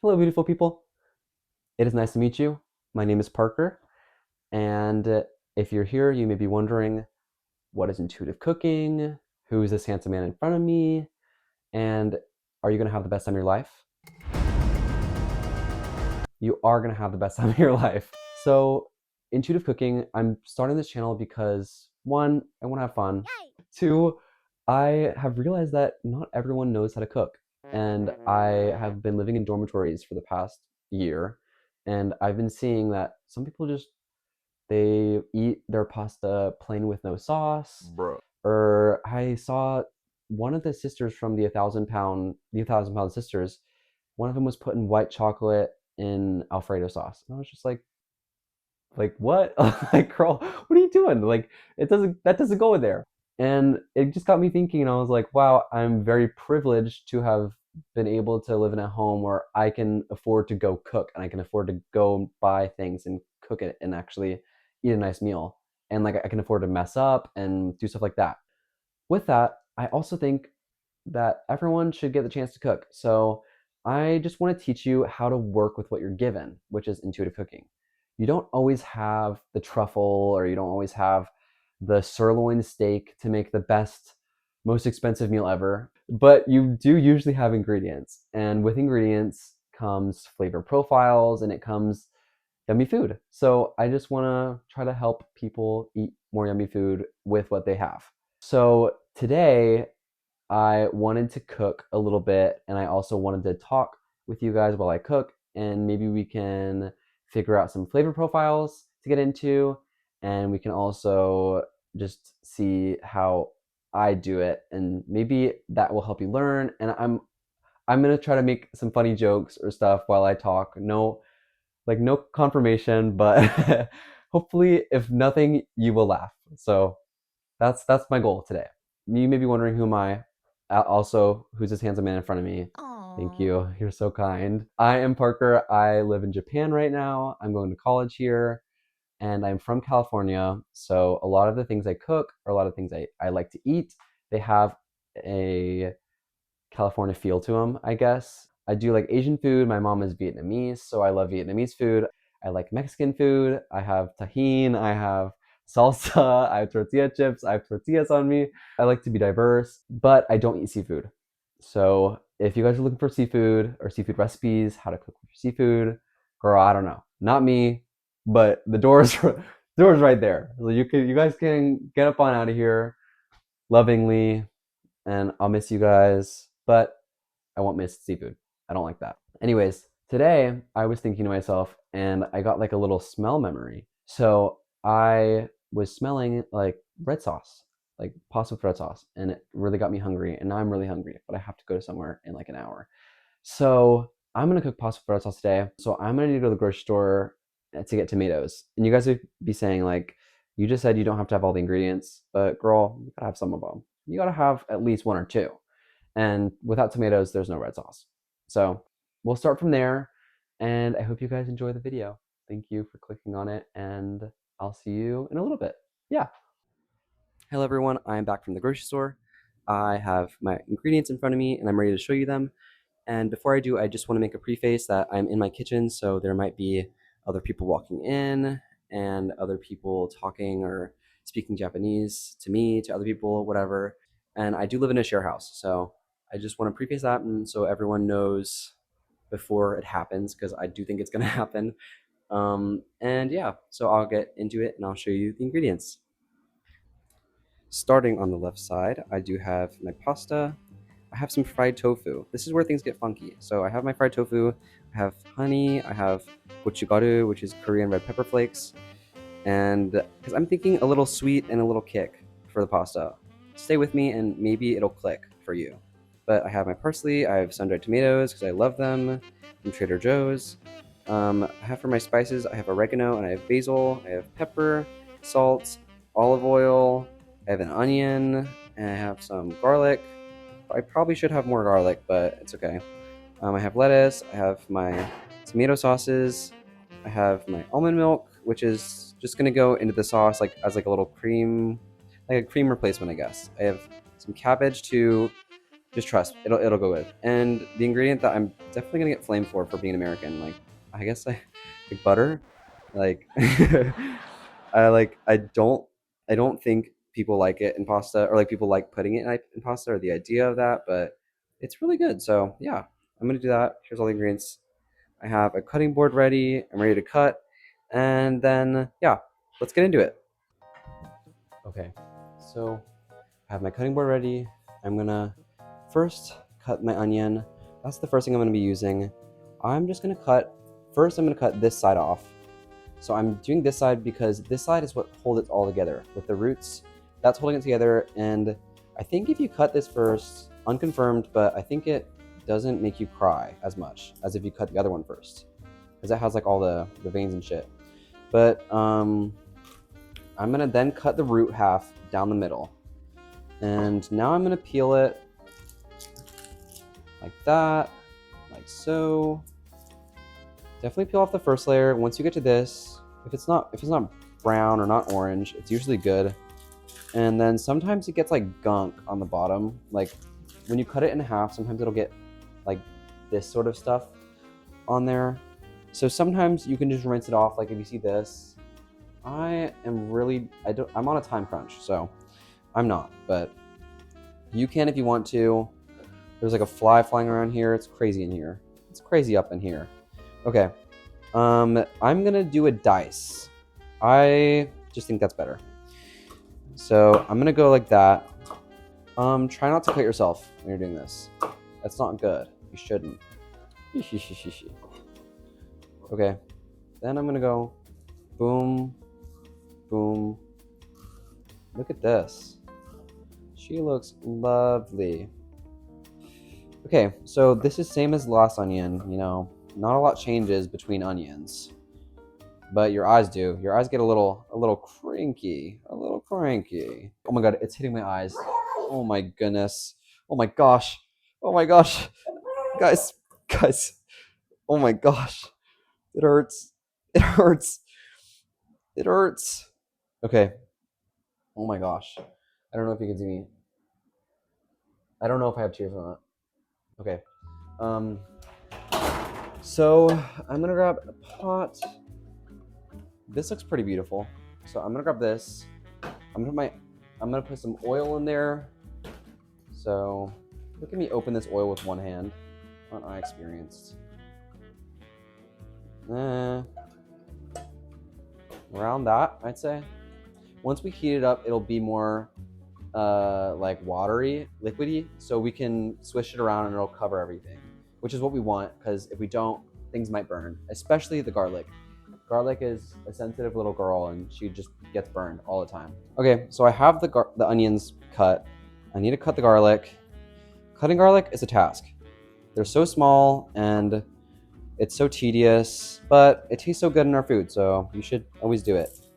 Hello, beautiful people. It is nice to meet you. My name is Parker, and if you're here, you may be wondering, what is intuitive cooking? Who is this handsome man in front of me? And are you going to have the best time of your life? You are going to have the best time of your life. So, intuitive cooking, I'm starting this channel because one, I want to have fun. Two, I have realized that not everyone knows how to cook. And I have been living in dormitories for the past year, and I've been seeing that some people just they eat their pasta plain with no sauce. Bruh. Or I saw one of the sisters from the 1,000 pound sisters. One of them was putting white chocolate in Alfredo sauce, and I was just like what? Like, girl, what are you doing? Like, that doesn't go in there. And it just got me thinking, and I was like, wow, I'm very privileged to have been able to live in a home where I can afford to go cook, and I can afford to go buy things and cook it and actually eat a nice meal. And like, I can afford to mess up and do stuff like that. With that, I also think that everyone should get the chance to cook. So I just want to teach you how to work with what you're given, which is intuitive cooking. You don't always have the truffle, or you don't always have the sirloin steak to make the best, most expensive meal ever, but you do usually have ingredients. And with ingredients comes flavor profiles, and it comes yummy food. So I just want to try to help people eat more yummy food with what they have. So today I wanted to cook a little bit, and I also wanted to talk with you guys while I cook, and maybe we can figure out some flavor profiles to get into, and we can also just see how I do it, and maybe that will help you learn. And I'm gonna try to make some funny jokes or stuff while I talk. No confirmation, but hopefully, if nothing, you will laugh. So that's my goal today. You may be wondering, who am I? Also, who's this handsome man in front of me? Thank Aww. you. You're so kind. I am Parker. I live in Japan right now. I'm going to college here, and I'm from California. So a lot of the things I cook, or a lot of things I like to eat, they have a California feel to them, I guess. I do like Asian food. My mom is Vietnamese, so I love Vietnamese food. I like Mexican food. I have tahine, I have salsa, I have tortilla chips, I have tortillas on me. I like to be diverse, but I don't eat seafood. So if you guys are looking for seafood or seafood recipes, how to cook with your seafood, girl, I don't know. Not me, but the door's door's right there. So you guys can get up on out of here lovingly, and I'll miss you guys, but I won't miss seafood. I don't like that. Anyways, today I was thinking to myself, and I got like a little smell memory. So I was smelling like red sauce, like pasta with red sauce, and it really got me hungry. And now I'm really hungry, but I have to go somewhere in like an hour. So I'm gonna cook pasta with red sauce today. So I'm gonna need to go to the grocery store to get tomatoes. And you guys would be saying, like, you just said you don't have to have all the ingredients, but girl, you gotta have some of them. You gotta have at least one or two. And without tomatoes, there's no red sauce. So we'll start from there. And I hope you guys enjoy the video. Thank you for clicking on it, and I'll see you in a little bit. Yeah. Hello, everyone. I'm back from the grocery store. I have my ingredients in front of me, and I'm ready to show you them. And before I do, I just want to make a preface that I'm in my kitchen, so there might be other people walking in and other people talking or speaking Japanese to me, to other people, whatever. And I do live in a share house, so I just want to preface that, and so everyone knows before it happens, because I do think it's going to happen. And yeah, so I'll get into it, and I'll show you the ingredients. Starting on the left side, I do have my pasta. I have some fried tofu. This is where things get funky. So I have my fried tofu, I have honey, I have gochugaru, which is Korean red pepper flakes, and because I'm thinking a little sweet and a little kick for the pasta. Stay with me and maybe it'll click for you. But I have my parsley, I have sun-dried tomatoes because I love them from Trader Joe's. I have for my spices, I have oregano and I have basil, I have pepper, salt, olive oil, I have an onion, and I have some garlic. I probably should have more garlic, but it's okay. I have lettuce, I have my tomato sauces, I have my almond milk, which is just gonna go into the sauce like as like a little cream, like a cream replacement, I guess. I have some cabbage to Just trust, it'll go good. And the ingredient that I'm definitely gonna get flamed for being American, like I guess I like butter. Like I don't think people like it in pasta or like people like putting it in pasta or the idea of that, but it's really good. So yeah, I'm gonna do that. Here's all the ingredients. I have a cutting board ready. I'm ready to cut, and then yeah, let's get into it. Okay, so I have my cutting board ready. I'm gonna first cut my onion. That's the first thing I'm gonna be using. I'm just gonna cut, first I'm gonna cut this side off. So I'm doing this side because this side is what holds it all together with the roots. That's holding it together. And I think if you cut this first, unconfirmed, but I think it doesn't make you cry as much as if you cut the other one first, because it has like all the veins and shit. But I'm gonna then cut the root half down the middle. And now I'm gonna peel it like that, like so. Definitely peel off the first layer. Once you get to this, if it's not brown or not orange, it's usually good. And then sometimes it gets like gunk on the bottom. Like when you cut it in half, sometimes it'll get like this sort of stuff on there. So sometimes you can just rinse it off. Like if you see this, I'm on a time crunch, so I'm not, but you can if you want to. There's like a fly flying around here. It's crazy in here. It's crazy up in here. Okay, I'm gonna do a dice. I just think that's better. So I'm gonna go like that. Try not to cut yourself when you're doing this. That's not good. You shouldn't. Okay, then I'm gonna go boom, boom. Look at this. She looks lovely. Okay, so this is same as last onion, you know, not a lot changes between onions, but your eyes do. Your eyes get a little cranky, a little cranky. Oh my God, it's hitting my eyes. Oh my goodness. Oh my gosh. Oh my gosh. Guys, guys. Oh my gosh. It hurts. It hurts. It hurts. Okay. Oh my gosh. I don't know if you can see me. I don't know if I have tears or not. Okay. So I'm gonna grab a pot. This looks pretty beautiful. So I'm gonna grab this. I'm gonna put some oil in there. So look at me open this oil with one hand. Aren't I experienced? Around that, I'd say. Once we heat it up, it'll be more like watery, liquidy, so we can swish it around and it'll cover everything, which is what we want, because if we don't, things might burn, especially the garlic. Garlic is a sensitive little girl and she just gets burned all the time. Okay, so I have the onions cut. I need to cut the garlic. Cutting garlic is a task. They're so small and it's so tedious, but it tastes so good in our food, so you should always do it.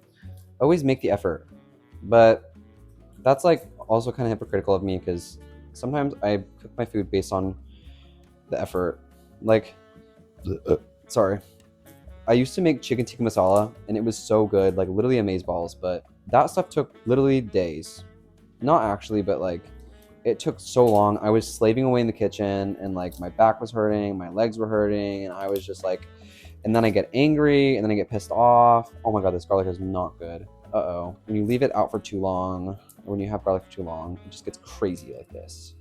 Always make the effort. But that's like also kind of hypocritical of me, because sometimes I cook my food based on the effort. Like, sorry. I used to make chicken tikka masala and it was so good, like literally amazeballs, but that stuff took literally days. Not actually, but like it took so long. I was slaving away in the kitchen and like my back was hurting, my legs were hurting, and I was just like, and then I get angry and then I get pissed off. Oh my God, this garlic is not good. Uh-oh. When you leave it out for too long, or when you have garlic for too long, it just gets crazy like this.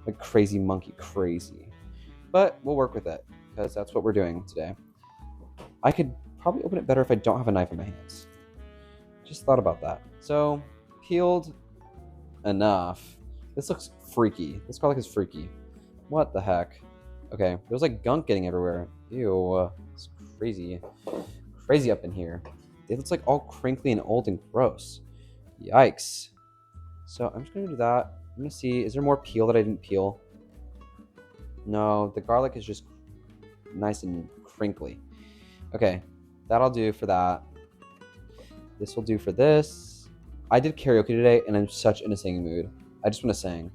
Like crazy monkey crazy. But we'll work with it, because that's what we're doing today. I could probably open it better if I don't have a knife in my hands. Just thought about that. So, peeled enough. This looks freaky. This garlic is freaky. What the heck? Okay, there's like gunk getting everywhere. Ew, it's crazy. Crazy up in here. It looks like all crinkly and old and gross. Yikes. So I'm just gonna do that. I'm gonna see, is there more peel that I didn't peel? No, the garlic is just nice and crinkly. Okay, that'll do for that. This will do for this. I did karaoke today and I'm such in a singing mood. I just want to sing.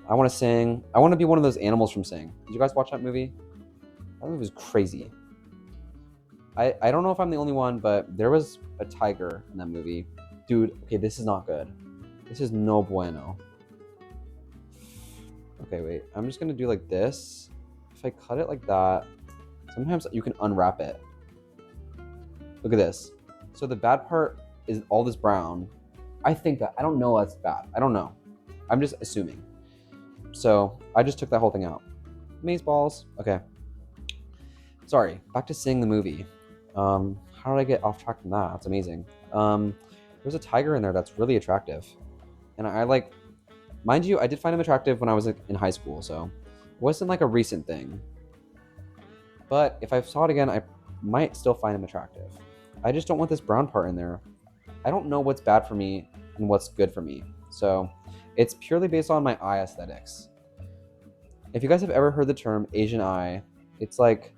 I want to sing. I want to be one of those animals from Sing. Did you guys watch that movie? That movie was crazy. I don't know if I'm the only one, but there was a tiger in that movie. Dude, okay, this is not good. This is no bueno. Okay, wait. I'm just gonna do like this. If I cut it like that, sometimes you can unwrap it. Look at this. So the bad part is all this brown. I think that, I don't know that's bad. I don't know. I'm just assuming. So I just took that whole thing out. Maze balls. Okay. Sorry, back to seeing the movie. How did I get off track from that? That's amazing. There's a tiger in there that's really attractive. And I like, mind you, I did find him attractive when I was in high school, so it wasn't like a recent thing. But if I saw it again, I might still find him attractive. I just don't want this brown part in there. I don't know what's bad for me and what's good for me. So it's purely based on my eye aesthetics. If you guys have ever heard the term Asian eye, it's like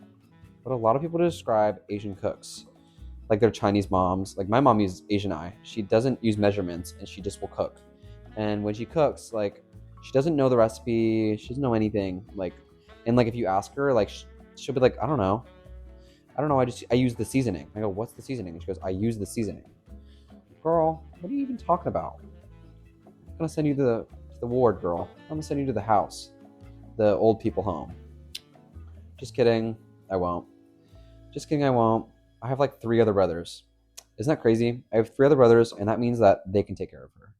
what a lot of people describe Asian cooks. Like their Chinese moms. Like my mom uses Asian eye. She doesn't use measurements and she just will cook. And when she cooks, like she doesn't know the recipe. She doesn't know anything. Like, and like if you ask her, like she'll be like, I don't know. I use the seasoning. I go, what's the seasoning? And she goes, I use the seasoning. Girl, what are you even talking about? I'm gonna send you to the ward, girl. I'm gonna send you to the house, the old people home. Just kidding. I won't. Just kidding. I won't. I have like 3 other brothers. Isn't that crazy? I have 3 other brothers, and that means that they can take care of her.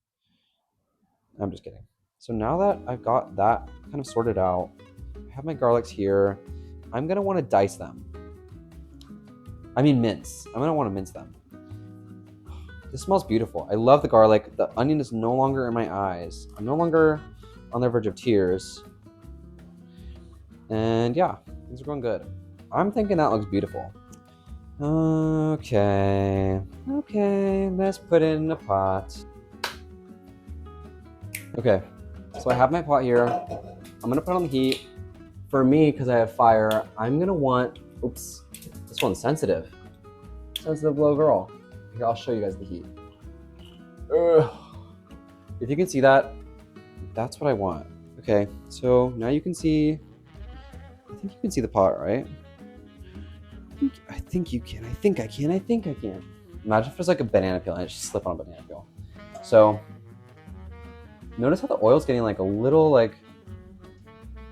I'm just kidding. So now that I've got that kind of sorted out, I have my garlics here. I'm gonna want to dice them. I mean mince. I'm gonna want to mince them. This smells beautiful. I love the garlic. The onion is no longer in my eyes. I'm no longer on the verge of tears. And yeah, things are going good. I'm thinking that looks beautiful. Okay, let's put it in a pot. Okay, so I have my pot here. I'm gonna put on the heat. For me, because I have fire, I'm gonna want, oops, this one's sensitive. Sensitive little girl. Here, I'll show you guys the heat. Ugh. If you can see that, that's what I want. Okay, so now you can see, I think you can see the pot, right? I think you can. I think I can. Imagine if there's like a banana peel and I just slip on a banana peel. So notice how the oil's getting like a little like,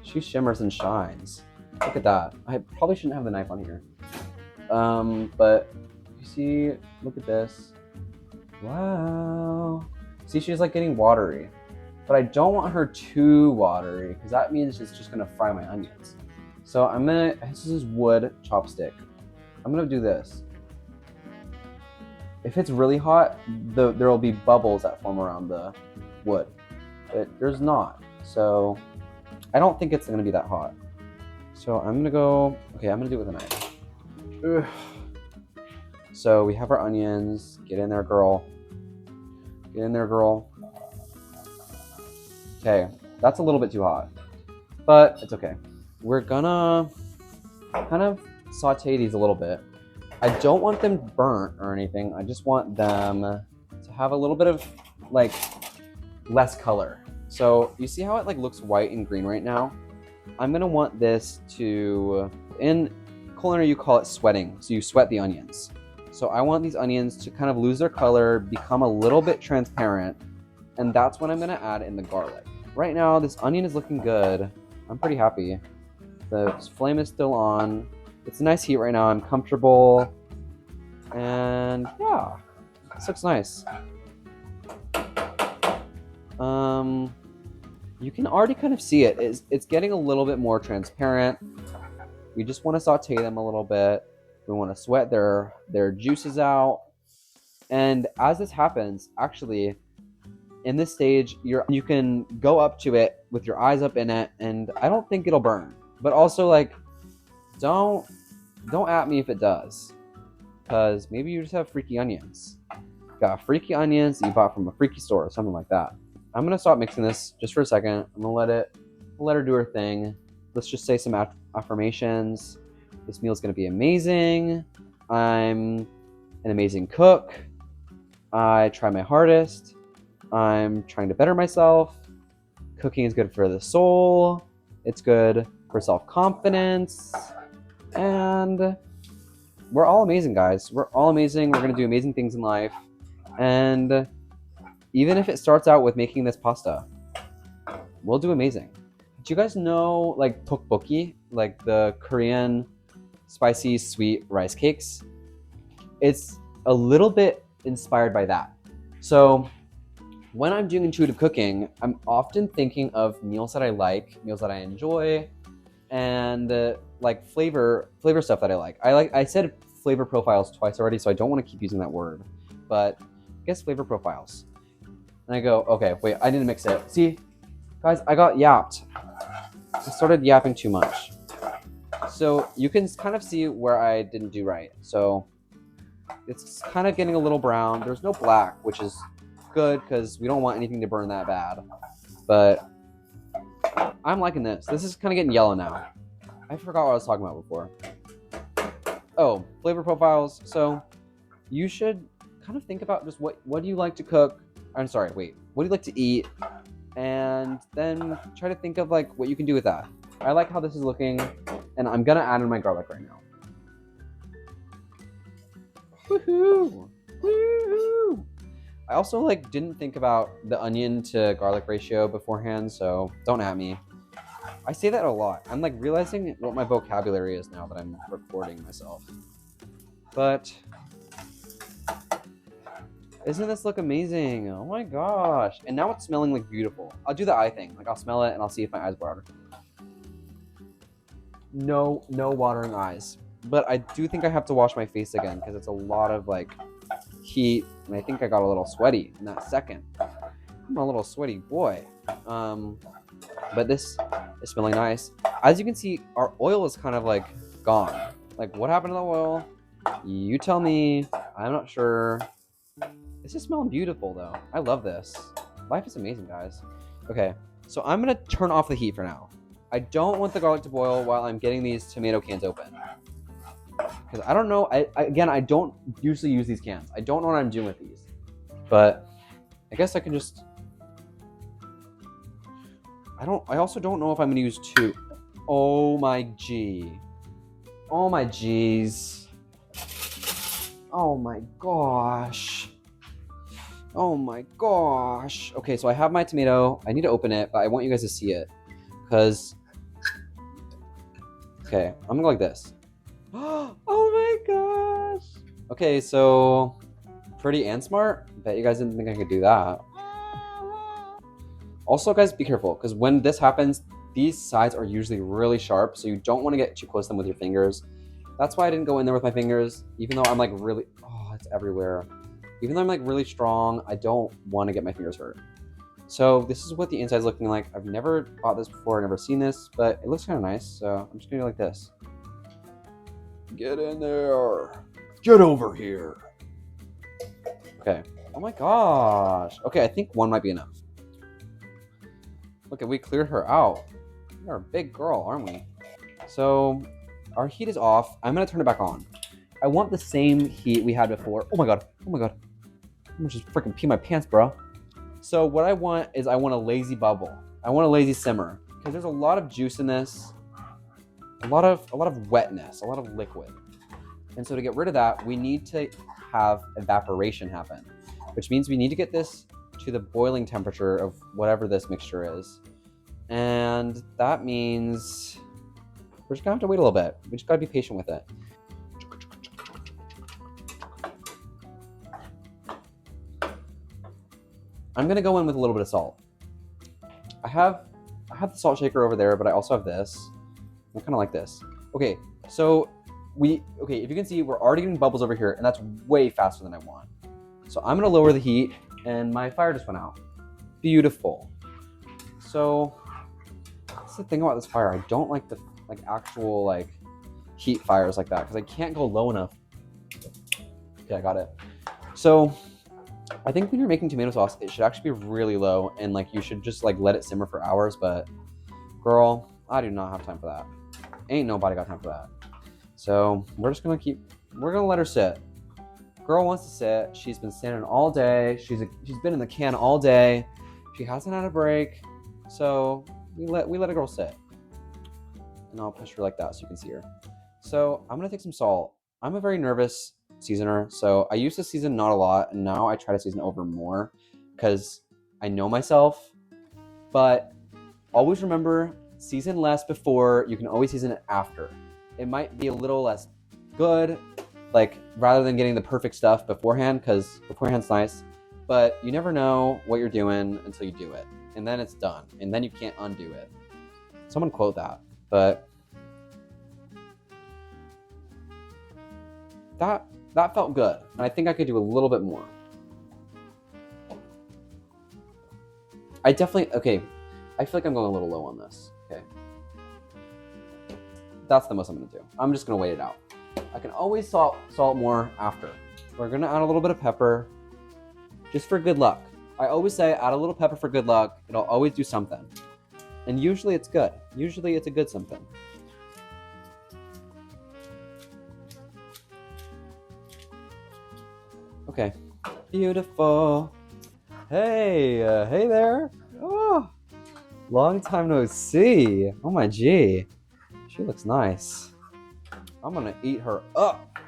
she shimmers and shines. Look at that. I probably shouldn't have the knife on here. But you see, look at this. Wow. See, she's like getting watery. But I don't want her too watery because that means it's just gonna fry my onions. So this is wood chopstick. I'm gonna do this. If it's really hot, there will be bubbles that form around the wood. But there's not. So I don't think it's gonna be that hot. So I'm gonna do it with a knife. Ugh. So we have our onions. Get in there, girl. Get in there, girl. Okay, that's a little bit too hot, but it's okay. We're gonna kind of saute these a little bit. I don't want them burnt or anything. I just want them to have a little bit of like less color. So you see how it like looks white and green right now? I'm gonna want this to, in culinary you call it sweating. So you sweat the onions. So I want these onions to kind of lose their color, become a little bit transparent, and that's when I'm gonna add in the garlic. Right now, this onion is looking good. I'm pretty happy. The flame is still on. It's a nice heat right now. I'm comfortable. And yeah, this looks nice. You can already kind of see it. It's getting a little bit more transparent. We just want to saute them a little bit. We want to sweat their juices out. And as this happens, actually, in this stage, you can go up to it with your eyes up in it, and I don't think it'll burn. But also, like, don't at me if it does, because maybe you just have freaky onions. Got freaky onions that you bought from a freaky store or something like that. I'm gonna stop mixing this just for a second. I'm gonna let her do her thing. Let's just say some affirmations. This meal is gonna be amazing. I'm an amazing cook. I try my hardest. I'm trying to better myself. Cooking is good for the soul. It's good for self-confidence. And we're all amazing, guys. We're all amazing. We're going to do amazing things in life. And even if it starts out with making this pasta, we'll do amazing. Do you guys know like tteokbokki, like the Korean spicy sweet rice cakes? It's a little bit inspired by that. So when I'm doing intuitive cooking, I'm often thinking of meals that I like, meals that I enjoy, and like flavor stuff that I like. I said flavor profiles twice already, so I don't want to keep using that word, but I guess flavor profiles. And I go, okay, wait, I didn't mix it. See, guys, I got yapped. I started yapping too much. So you can kind of see where I didn't do right. So it's kind of getting a little brown. There's no black, which is good because we don't want anything to burn that bad. But I'm liking this. This is kind of getting yellow now. I forgot what I was talking about before. Oh, flavor profiles. So you should kind of think about just what do you like to cook? I'm sorry, wait. What do you like to eat? And then try to think of like what you can do with that. I like how this is looking, and I'm gonna add in my garlic right now. Woohoo! Woohoo! I also like didn't think about the onion to garlic ratio beforehand, so don't at me. I say that a lot. I'm like realizing what my vocabulary is now that I'm recording myself. But isn't this look amazing? Oh my gosh. And now it's smelling like beautiful. I'll do the eye thing. Like I'll smell it and I'll see if my eyes water. No watering eyes. But I do think I have to wash my face again because it's a lot of like heat, and I think I got a little sweaty in that second. I'm a little sweaty boy. But this is smelling nice. As you can see, our oil is kind of like gone. Like what happened to the oil? You tell me. I'm not sure. This is smelling beautiful though. I love this. Life is amazing, guys. Okay, so I'm gonna turn off the heat for now. I don't want the garlic to boil while I'm getting these tomato cans open. Because I don't know, I don't usually use these cans. I don't know what I'm doing with these. But I guess I can just... I also don't know if I'm gonna use two. Oh my G. Oh my G's. Oh my gosh. Oh my gosh. Okay, so I have my tomato. I need to open it, but I want you guys to see it. Because... Okay, I'm gonna go like this. Oh my gosh. Okay, so pretty and smart. Bet you guys didn't think I could do that. Also, guys, be careful because when this happens, these sides are usually really sharp, so you don't want to get too close to them with your fingers. That's why I didn't go in there with my fingers, even though I'm like really, oh, it's everywhere. Even though I'm like really strong, I don't want to get my fingers hurt. So this is what the inside's looking like. I've never bought this before, never seen this, but it looks kind of nice. So I'm just gonna do like this. Get in there. Get over here. Okay. Oh my gosh. Okay, I think one might be enough. Look, we cleared her out. You're a big girl, aren't we? So our heat is off. I'm gonna turn it back on. I want the same heat we had before. Oh my god. Oh my god. I'm gonna just freaking pee my pants, bro. So what I want is I want a lazy bubble. I want a lazy simmer because there's a lot of juice in this. A lot of wetness, a lot of liquid. And so to get rid of that, we need to have evaporation happen, which means we need to get this to the boiling temperature of whatever this mixture is. And that means we're just gonna have to wait a little bit. We just gotta be patient with it. I'm gonna go in with a little bit of salt. I have the salt shaker over there, but I also have this. I kind of like this. Okay, so if you can see, we're already getting bubbles over here, and that's way faster than I want. So I'm gonna lower the heat, and my fire just went out. Beautiful. So that's the thing about this fire. I don't like the actual heat fires like that because I can't go low enough. Okay, I got it. So I think when you're making tomato sauce, it should actually be really low, and you should just let it simmer for hours. But girl, I do not have time for that. Ain't nobody got time for that. So we're gonna let her sit. Girl wants to sit. She's been standing all day. She's been in the can all day. She hasn't had a break. So we let a girl sit. And I'll push her like that so you can see her. So I'm gonna take some salt. I'm a very nervous seasoner, so I used to season not a lot, and now I try to season over more because I know myself. But always remember, season less before, you can always season it after. It might be a little less good, like rather than getting the perfect stuff beforehand, because beforehand's nice, but you never know what you're doing until you do it. And then it's done, and then you can't undo it. Someone quote that, but that felt good. And I think I could do a little bit more. I definitely, okay, I feel like I'm going a little low on this. Okay. That's the most I'm gonna do. I'm just gonna wait it out. I can always salt more after. We're gonna add a little bit of pepper, just for good luck. I always say add a little pepper for good luck. It'll always do something. And usually it's good. Usually it's a good something. Okay, beautiful. Hey, hey there. Oh, long time no see. Oh my gee, she looks nice. I'm gonna eat her up.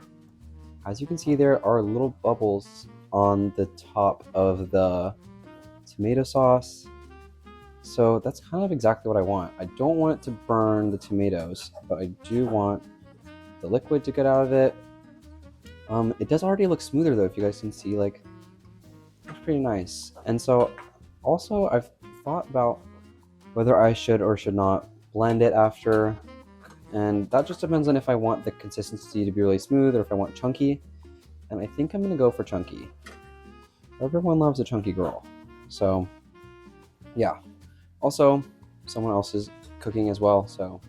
As you can see, there are little bubbles on the top of the tomato sauce. So that's kind of exactly what I want. I don't want it to burn the tomatoes, but I do want the liquid to get out of it. It does already look smoother though, if you guys can see, like, it's pretty nice. And so also I've thought about whether I should or should not blend it after, and that just depends on if I want the consistency to be really smooth or if I want chunky. And I think I'm gonna go for chunky. Everyone loves a chunky girl. So yeah. Also, someone else is cooking as well, so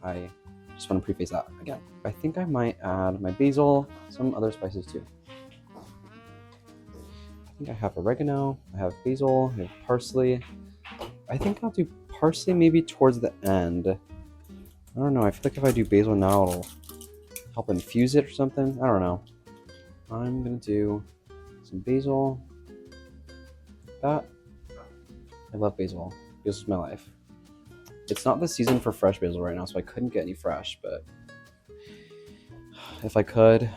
I just want to preface that again. I think I might add my basil, some other spices too. I think I have oregano, I have basil, I have parsley. I think I'll do parsley maybe towards the end. I don't know, I feel like if I do basil now, it'll help infuse it or something. I don't know. I'm gonna do some basil. That. I love basil. Basil's my life. It's not the season for fresh basil right now, so I couldn't get any fresh, but if I could,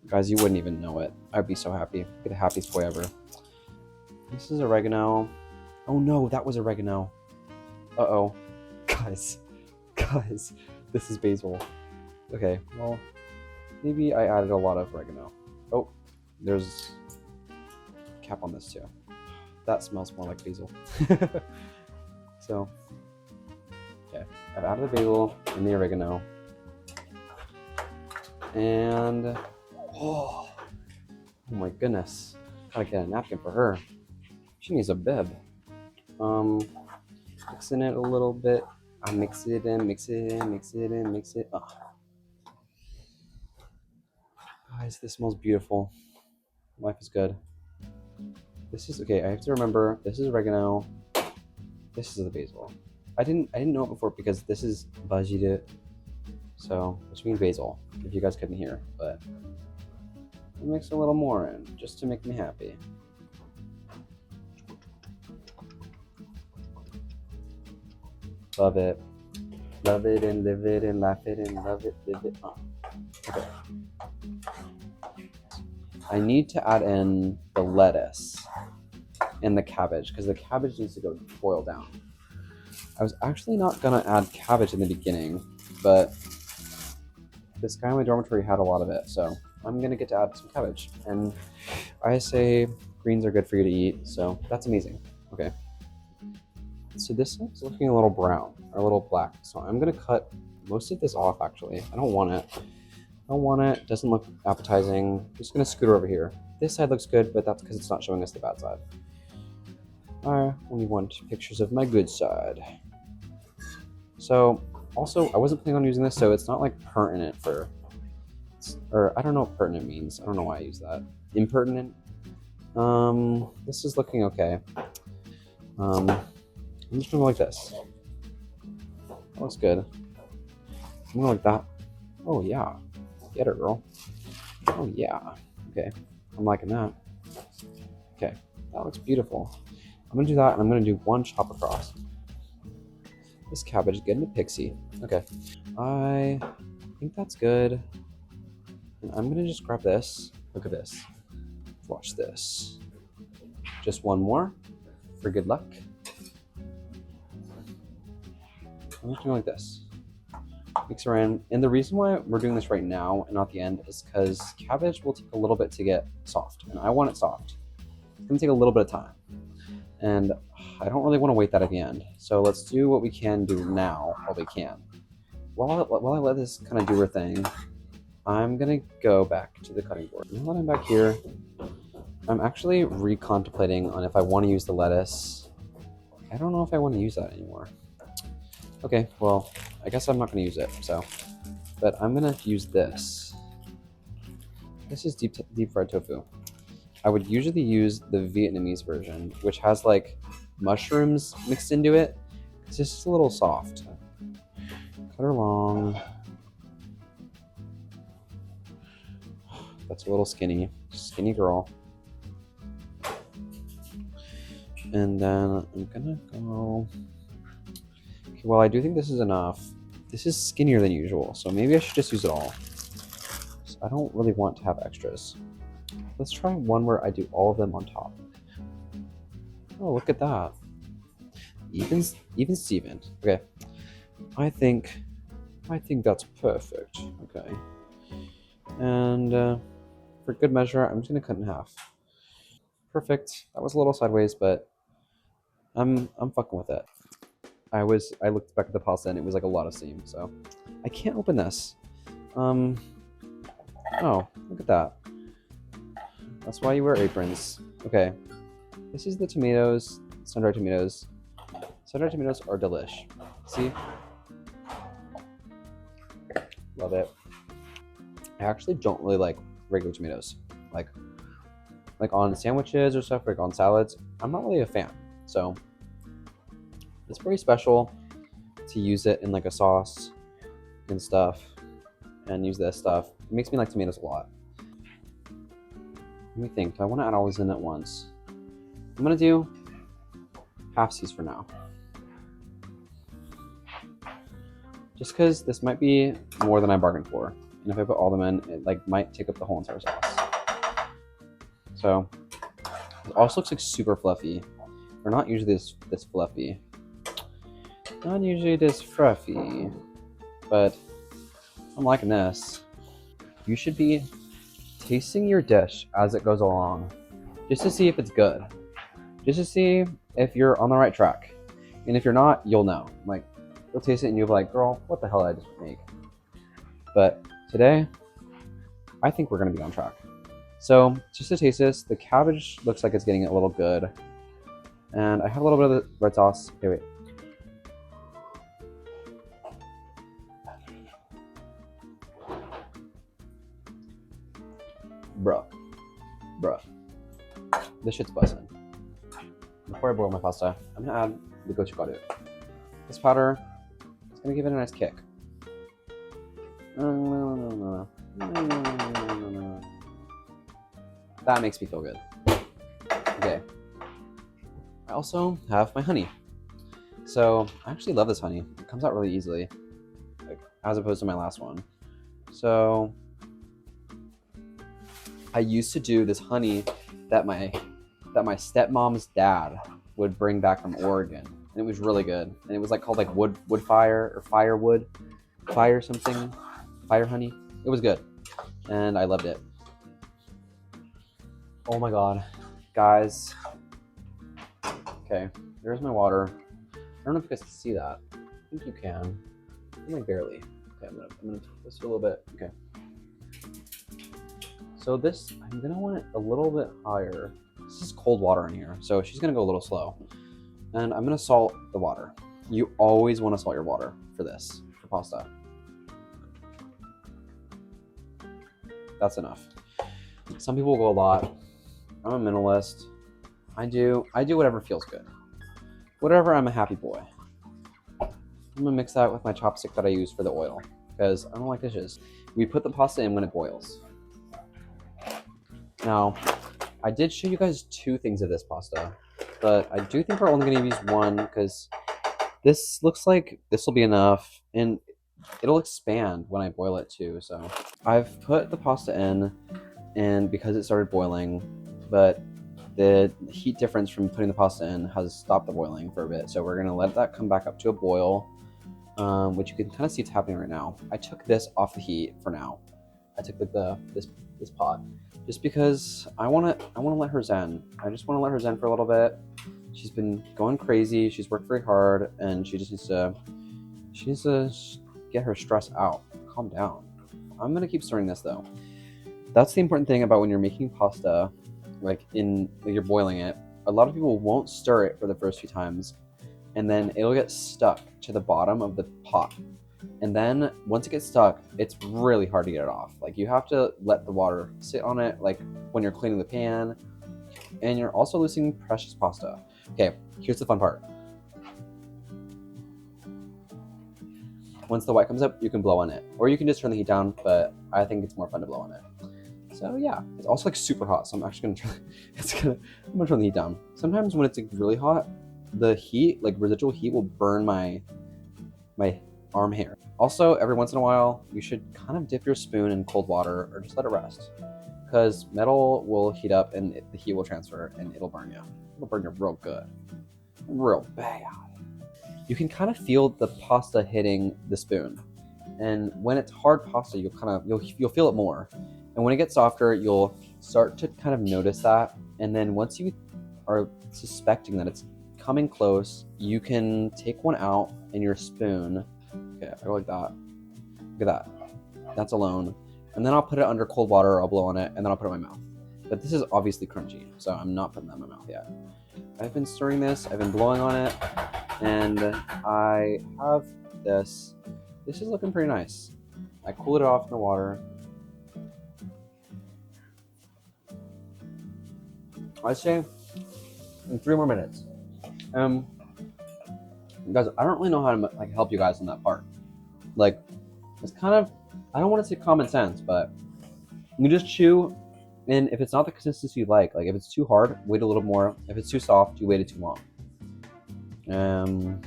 guys, you wouldn't even know it. I'd be so happy. Be the happiest boy ever. This is oregano. Oh no, that was oregano. Uh-oh. Guys, this is basil. Okay, well, maybe I added a lot of oregano. Oh, there's a cap on this too. That smells more like basil. So, okay, I've added the basil and the oregano. And, oh my goodness. Gotta get a napkin for her. She needs a bib. Mixing it a little bit. I mix it in, mix it in, mix it in, mix it. Oh. Guys, this smells beautiful. Life is good. This is, okay, I have to remember, this is oregano. This is the basil. I didn't know it before because this is bajide, so which means basil, if you guys couldn't hear, but I'll mix a little more in just to make me happy. Love it. Love it and live it and laugh it and love it, live it. Oh. Okay. I need to add in the lettuce and the cabbage because the cabbage needs to go boil down. I was actually not gonna add cabbage in the beginning, but this guy in my dormitory had a lot of it, so I'm gonna get to add some cabbage. And I say greens are good for you to eat, so that's amazing. Okay. So this is looking a little brown or a little black, so I'm gonna cut most of this off actually. I don't want it. It doesn't look appetizing. I'm just gonna scoot over here. This side looks good, but that's because it's not showing us the bad side. I only want pictures of my good side. So, also, I wasn't planning on using this, so it's not like pertinent for, or I don't know what pertinent means. I don't know why I use that. Impertinent? This is looking okay. I'm just gonna go like this. That looks good. I'm gonna like that. Oh yeah. Get her, girl. Oh yeah. Okay. I'm liking that. Okay. That looks beautiful. I'm gonna do that, and I'm gonna do one chop across. This cabbage is getting a pixie. Okay. I think that's good. And I'm gonna just grab this. Look at this. Watch this. Just one more for good luck. I'm just doing like this. Mix her in. And the reason why we're doing this right now and not the end is because cabbage will take a little bit to get soft, and I want it soft. It's gonna take a little bit of time, and I don't really want to wait that at the end. So let's do what we can do now while we can. While I let this kind of do her thing, I'm gonna go back to the cutting board. Now that I'm back here, I'm actually recontemplating on if I want to use the lettuce. I don't know if I want to use that anymore. Okay, well, I guess I'm not gonna use it, so. But I'm gonna use this. This is deep fried tofu. I would usually use the Vietnamese version, which has like mushrooms mixed into it. It's just a little soft. Cut her long. That's a little skinny girl. And then I'm gonna go. Okay, well, I do think this is enough. This is skinnier than usual, so maybe I should just use it all. So I don't really want to have extras. Let's try one where I do all of them on top. Oh, look at that. Even Steven. Okay. I think that's perfect. Okay. And for good measure, I'm just gonna cut in half. Perfect. That was a little sideways, but I'm fucking with it. I looked back at the pasta and it was like a lot of seam, so I can't open this. Oh, look at that. That's why you wear aprons. Okay. This is the tomatoes, sun-dried tomatoes. Sun-dried tomatoes are delish. See? Love it. I actually don't really like regular tomatoes. Like on sandwiches or stuff, like on salads, I'm not really a fan. So it's pretty special to use it in like a sauce and stuff, and use this stuff. It makes me like tomatoes a lot. Let me think. Do I want to add all these in at once? I'm gonna do halfsies for now, just because this might be more than I bargained for, and if I put all them in, it like might take up the whole entire sauce. So it also looks like super fluffy. They're not usually this fluffy. Not usually this fluffy, but I'm liking this. You should be tasting your dish as it goes along, just to see if it's good, just to see if you're on the right track. And if you're not, you'll know. Like, you'll taste it and you'll be like, girl, what the hell did I just make? But today, I think we're gonna be on track. So just to taste this, the cabbage looks like it's getting a little good. And I have a little bit of the red sauce. Okay, wait. Bruh. This shit's buzzing. Before I boil my pasta, I'm gonna add the gochugaru. This powder is gonna give it a nice kick. That makes me feel good. Okay. I also have my honey. So I actually love this honey. It comes out really easily, like, as opposed to my last one. So I used to do this honey that my stepmom's dad would bring back from Oregon, and it was really good. And it was like called like wood fire or firewood, fire something, fire honey. It was good, and I loved it. Oh my god, guys. Okay, there's my water. I don't know if you guys can see that. I think you can. Like barely. Okay, I'm gonna twist it a little bit. Okay. So this, I'm gonna want it a little bit higher. This is cold water in here, so she's gonna go a little slow. And I'm gonna salt the water. You always want to salt your water for this, for pasta. That's enough. Some people go a lot. I'm a minimalist. I do whatever feels good. Whatever, I'm a happy boy. I'm gonna mix that with my chopstick that I use for the oil, because I don't like dishes. We put the pasta in when it boils. Now, I did show you guys 2 things of this pasta, but I do think we're only gonna use one, because this looks like this will be enough, and it'll expand when I boil it too. So I've put the pasta in, and because it started boiling, but the heat difference from putting the pasta in has stopped the boiling for a bit. So we're gonna let that come back up to a boil. which you can kind of see it's happening right now. I took this off the heat for now. I took this pot just because I want to let her zen. I just want to let her zen for a little bit. She's been going crazy. She's worked very hard, and she needs to get her stress out. Calm down. I'm gonna keep stirring this though. That's the important thing about when you're making pasta, like you're boiling it. A lot of people won't stir it for the first few times, and then it'll get stuck to the bottom of the pot. And then once it gets stuck, it's really hard to get it off. Like you have to let the water sit on it, like when you're cleaning the pan, and you're also losing precious pasta. Okay, here's the fun part. Once the white comes up, you can blow on it, or you can just turn the heat down, but I think it's more fun to blow on it. So yeah, it's also like super hot, so I'm actually gonna I'm gonna turn the heat down. Sometimes when it's like really hot, the heat, like residual heat, will burn my arm hair. Also, every once in a while, you should kind of dip your spoon in cold water or just let it rest, because metal will heat up and the heat will transfer and it'll burn you. It'll burn you real good, real bad. You can kind of feel the pasta hitting the spoon, and when it's hard pasta, you'll feel it more. And when it gets softer, you'll start to kind of notice that. And then once you are suspecting that it's coming close, you can take one out in your spoon. Okay, I go like that. Look at that. That's alone. And then I'll put it under cold water, I'll blow on it, and then I'll put it in my mouth. But this is obviously crunchy, so I'm not putting that in my mouth yet. I've been stirring this, I've been blowing on it, and I have this. This is looking pretty nice. I cooled it off in the water. I'd say in 3 more minutes. Guys, I don't really know how to like help you guys on that part. Like, it's kind of, I don't want to say common sense, but you just chew, and if it's not the consistency you like if it's too hard, wait a little more. If it's too soft, you waited too long. Then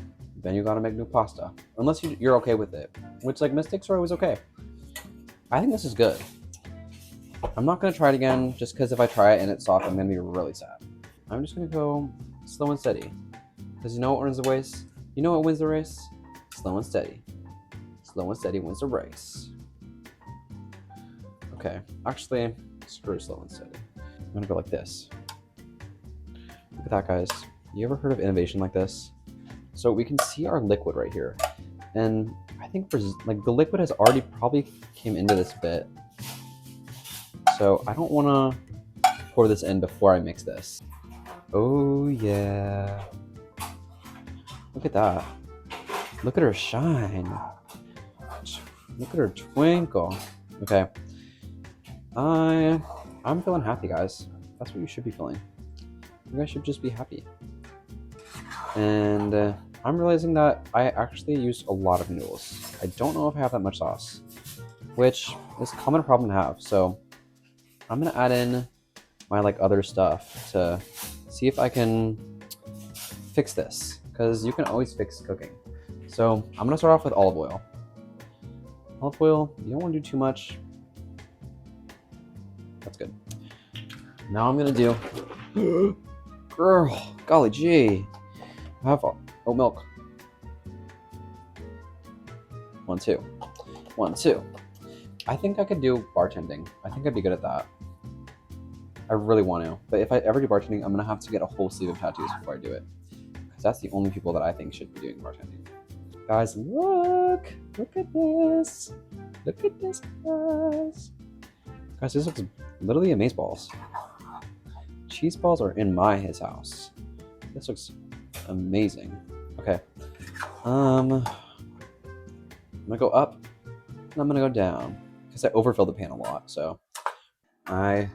you gotta make new pasta, unless you're okay with it. Which, like, mistakes are always okay. I think this is good. I'm not gonna try it again just because if I try it and it's soft, I'm gonna be really sad. I'm just gonna go slow and steady, because you know what wins the race? You know what wins the race? Slow and steady. Slow and steady wins the race. Okay, actually, screw slow and steady. I'm gonna go like this. Look at that, guys. You ever heard of innovation like this? So we can see our liquid right here, and I think the liquid has already probably came into this bit. So I don't want to pour this in before I mix this. Oh yeah. Look at that. Look at her shine. Look at her twinkle. Okay. I'm feeling happy, guys. That's what you should be feeling. You guys should just be happy. And I'm realizing that I actually use a lot of noodles. I don't know if I have that much sauce, which is a common problem to have. So I'm gonna add in my other stuff to see if I can fix this, because you can always fix cooking. So I'm gonna start off with olive oil. Olive oil, you don't want to do too much. That's good. Now I'm gonna do, girl, golly gee, I have oat milk. 1, 2, 1, 2. I think I could do bartending. I think I'd be good at that. I really want to, but if I ever do bartending, I'm gonna have to get a whole sleeve of tattoos before I do it, because that's the only people that I think should be doing bartending. Guys, look at this. Look at this, guys. Guys, this looks literally amazeballs. Cheese balls are in his house. This looks amazing. Okay. I'm gonna go up and I'm gonna go down because I overfilled the pan a lot. So I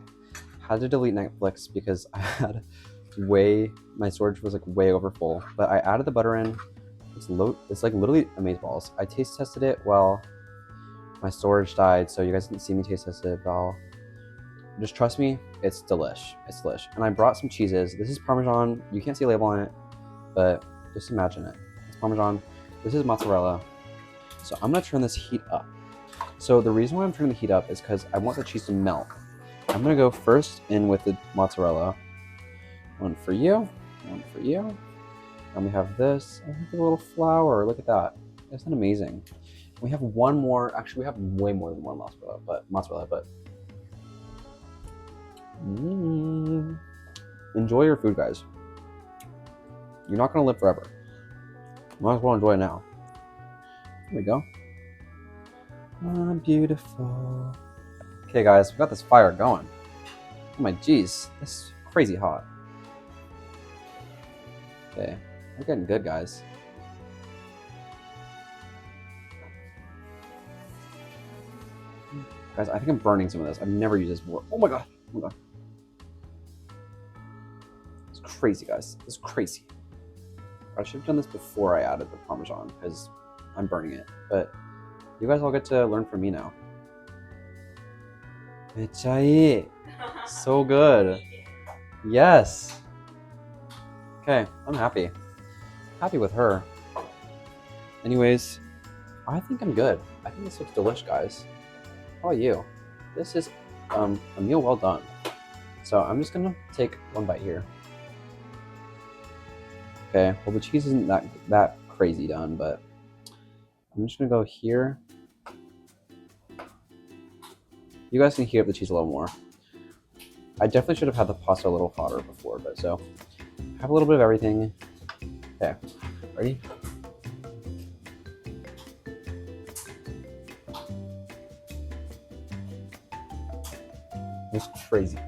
had to delete Netflix because I had my storage was way over full. But I added the butter in. It's like literally amazeballs. I taste tested it while my storage died, so you guys didn't see me taste test it, but just trust me, it's delish. It's delish. And I brought some cheeses. This is Parmesan. You can't see a label on it, but just imagine it. It's Parmesan. This is mozzarella. So I'm gonna turn this heat up. So the reason why I'm turning the heat up is because I want the cheese to melt. I'm gonna go first in with the mozzarella. One for you, one for you. And we have this. I have a little flour. Look at that. Isn't that amazing? We have one more. Actually, we have way more than one mozzarella. But enjoy your food, guys. You're not gonna live forever. Might as well enjoy it now. There we go. Oh, beautiful. Okay, guys, we got this fire going. Oh my geez, this is crazy hot. Okay, we're getting good, guys. Guys, I think I'm burning some of this. I've never used this before. Oh my god. Oh my god. It's crazy, guys. It's crazy. I should have done this before I added the Parmesan because I'm burning it. But you guys all get to learn from me now. Mechai. So good. Yes. Okay, I'm happy. Happy with her. Anyways, I think I'm good. I think this looks delish, guys. How about you? This is a meal well done. So I'm just gonna take one bite here. Okay, well the cheese isn't that crazy done, but I'm just gonna go here. You guys can heat up the cheese a little more. I definitely should have had the pasta a little hotter before, but so have a little bit of everything. Okay, ready? This is crazy.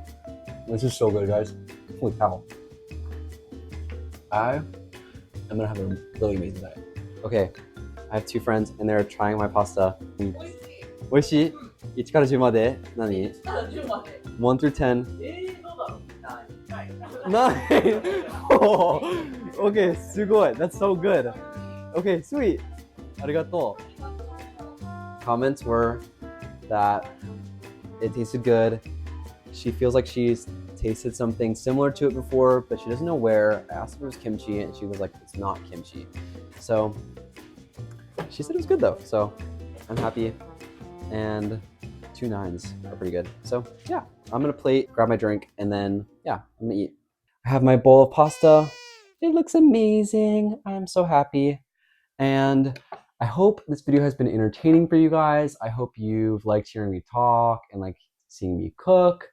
This is so good, guys. Holy cow. I am gonna have a really amazing night. Okay, I have two friends and they're trying my pasta. 美味しい? 1から10まで何? 1から10まで 1 through 10. どうだろう? 9. Oh, okay, すごい. That's so good. Okay, sweet. ありがとう. Comments were that it tasted good. She feels like she's tasted something similar to it before, but she doesn't know where. I asked if it was kimchi, and she was like, it's not kimchi. So she said it was good though, so I'm happy. And 2 9s are pretty good. So yeah, I'm gonna plate, grab my drink, and then yeah, I'm gonna eat. I have my bowl of pasta. It looks amazing. I'm so happy. And I hope this video has been entertaining for you guys. I hope you've liked hearing me talk and like seeing me cook.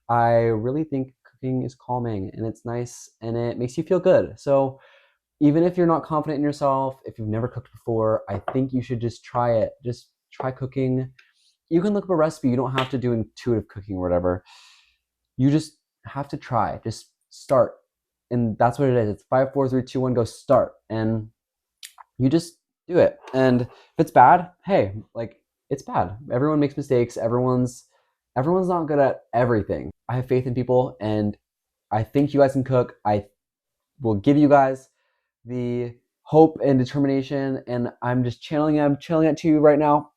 I really think cooking is calming and it's nice and it makes you feel good. So even if you're not confident in yourself, if you've never cooked before, I think you should just try it. Just try cooking. You can look up a recipe. You don't have to do intuitive cooking or whatever. You just have to try. Just start. And that's what it is. It's 5, 4, 3, 2, 1, go start. And you just do it. And if it's bad, hey, like it's bad. Everyone makes mistakes. Everyone's not good at everything. I have faith in people and I think you guys can cook. I will give you guys the hope and determination and I'm just channeling it to you right now.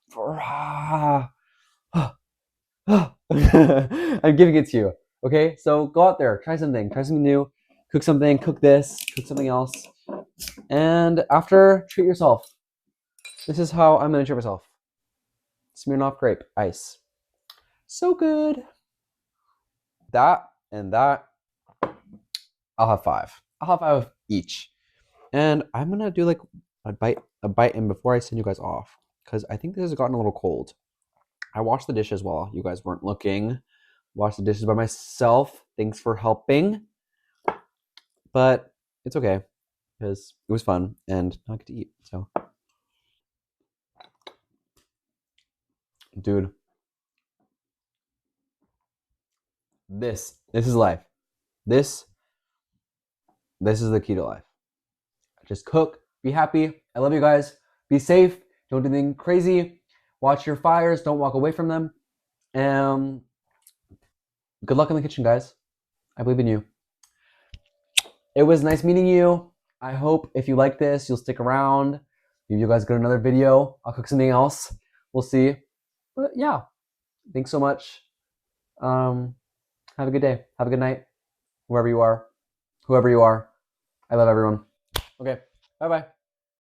I'm giving it to you. Okay? So go out there, try something new, cook something, cook this, cook something else. And after, treat yourself. This is how I'm gonna treat myself. Smirnoff grape ice. So good. That and that. I'll have 5. I'll have 5 of each. And I'm gonna do like a bite in before I send you guys off. Because I think this has gotten a little cold. I washed the dishes while you guys weren't looking. Washed the dishes by myself. Thanks for helping. But it's okay. Because it was fun and now I get to eat. So dude. This is life. This is the key to life. Just cook, be happy. I love you guys. Be safe. Don't do anything crazy. Watch your fires. Don't walk away from them. And good luck in the kitchen, guys. I believe in you. It was nice meeting you. I hope if you like this, you'll stick around. Maybe you guys get another video. I'll cook something else. We'll see. But yeah, thanks so much. Have a good day. Have a good night. Whoever you are. I love everyone. Okay, bye-bye.